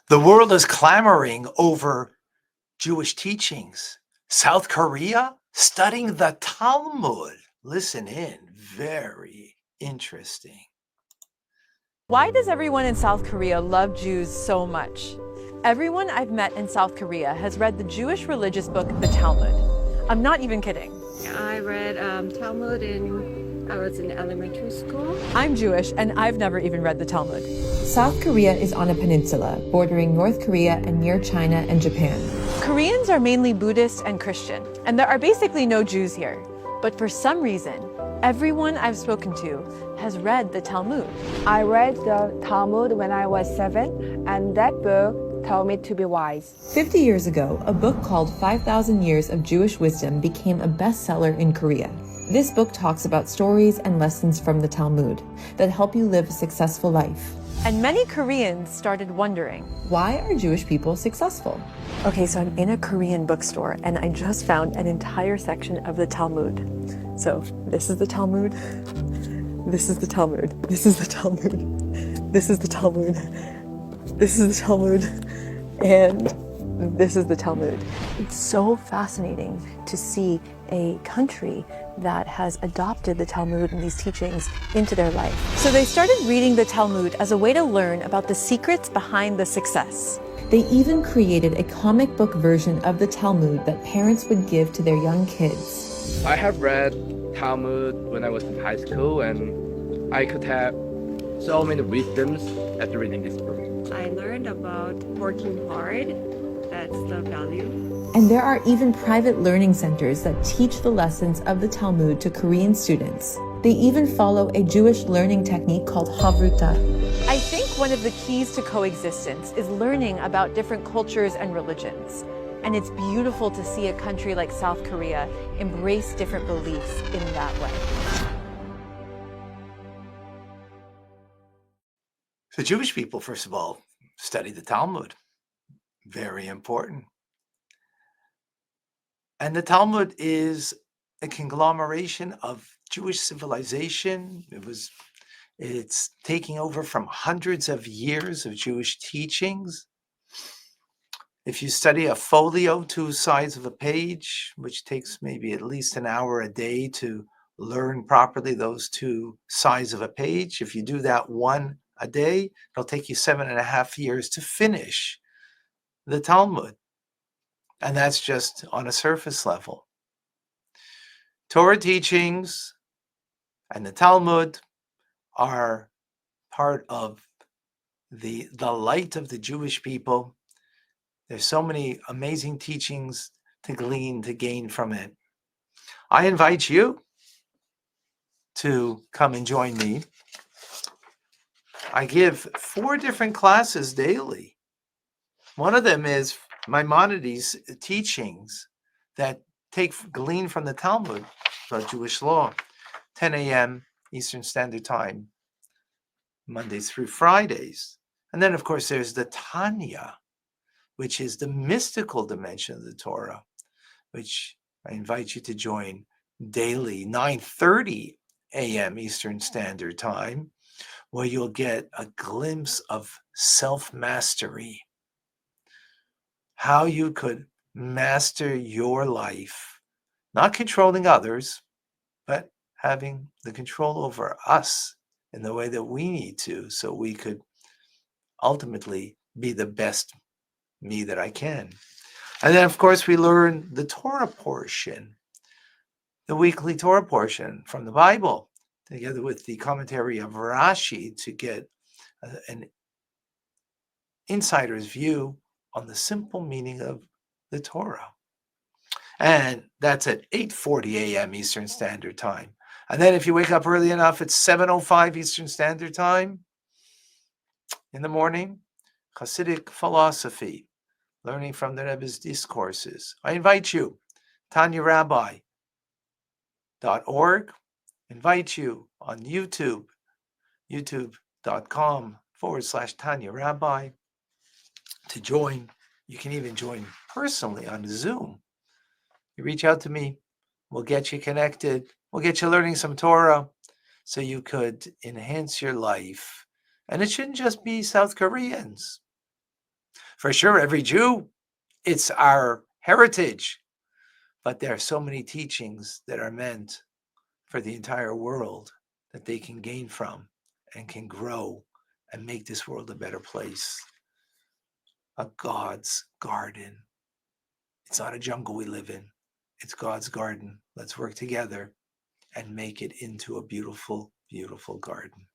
The world is clamoring over Jewish teachings. South Korea studying the Talmud. Listen in, very interesting. Why does everyone in South Korea love Jews so much? Everyone I've met in South Korea has read the Jewish religious book, the Talmud. I'm not even kidding. I read Talmud I was in elementary school. I'm Jewish and I've never even read the Talmud. South Korea is on a peninsula bordering North Korea and near China and Japan. Koreans are mainly Buddhist and Christian, and there are basically no Jews here. But for some reason, everyone I've spoken to has read the Talmud. I read the Talmud when I was 7, and that book told me to be wise. 50 years ago, a book called 5,000 Years of Jewish Wisdom became a bestseller in Korea. This book talks about stories and lessons from the Talmud that help you live a successful life. And many Koreans started wondering, why are Jewish people successful? Okay, so I'm in a Korean bookstore and I just found an entire section of the Talmud. So this is the Talmud, this is the Talmud, this is the Talmud, this is the Talmud, this is the Talmud, and this is the Talmud. It's so fascinating to see a country that has adopted the Talmud and these teachings into their life. So they started reading the Talmud as a way to learn about the secrets behind the success. They even created a comic book version of the Talmud that parents would give to their young kids. I have read Talmud when I was in high school, and I could have so many wisdoms after reading this book. I learned about working hard. That's the value. And there are even private learning centers that teach the lessons of the Talmud to Korean students. They even follow a Jewish learning technique called Havruta. I think one of the keys to coexistence is learning about different cultures and religions. And it's beautiful to see a country like South Korea embrace different beliefs in that way. The Jewish people, first of all, study the Talmud. Very important. And the Talmud is a conglomeration of Jewish civilization. It's taking over from hundreds of years of Jewish teachings. If you study a folio, 2 sides of a page, which takes maybe at least an hour a day to learn properly those 2 sides of a page, if you do that one a day, it'll take you 7.5 years to finish the Talmud. And that's just on a surface level. Torah teachings and the Talmud are part of the light of the Jewish people. There's so many amazing teachings to gain from it. I invite you to come and join me. I give 4 different classes daily. One of them is Maimonides' teachings that glean from the Talmud about Jewish law, 10 a.m. Eastern Standard Time, Mondays through Fridays. And then, of course, there's the Tanya, which is the mystical dimension of the Torah, which I invite you to join daily, 9:30 a.m. Eastern Standard Time, where you'll get a glimpse of self-mastery. How you could master your life, not controlling others, but having the control over us in the way that we need to, so we could ultimately be the best me that I can. And then, of course, we learn the Torah portion, the weekly Torah portion from the Bible, together with the commentary of Rashi, to get an insider's view on the simple meaning of the Torah. And that's at 8:40 a.m. Eastern Standard Time. And then if you wake up early enough, it's 7:05 Eastern Standard Time in the morning, Hasidic philosophy, learning from the Rebbe's discourses. I invite you, TanyaRabbi.org. Invite you on YouTube, youtube.com/TanyaRabbi. to join. You can even join personally on Zoom. You reach out to me, we'll get you connected, we'll get you learning some Torah so you could enhance your life. And it shouldn't just be South Koreans. For sure, every Jew, it's our heritage. But there are so many teachings that are meant for the entire world that they can gain from and can grow and make this world a better place. A God's garden. It's not a jungle we live in. It's God's garden. Let's work together and make it into a beautiful, beautiful garden.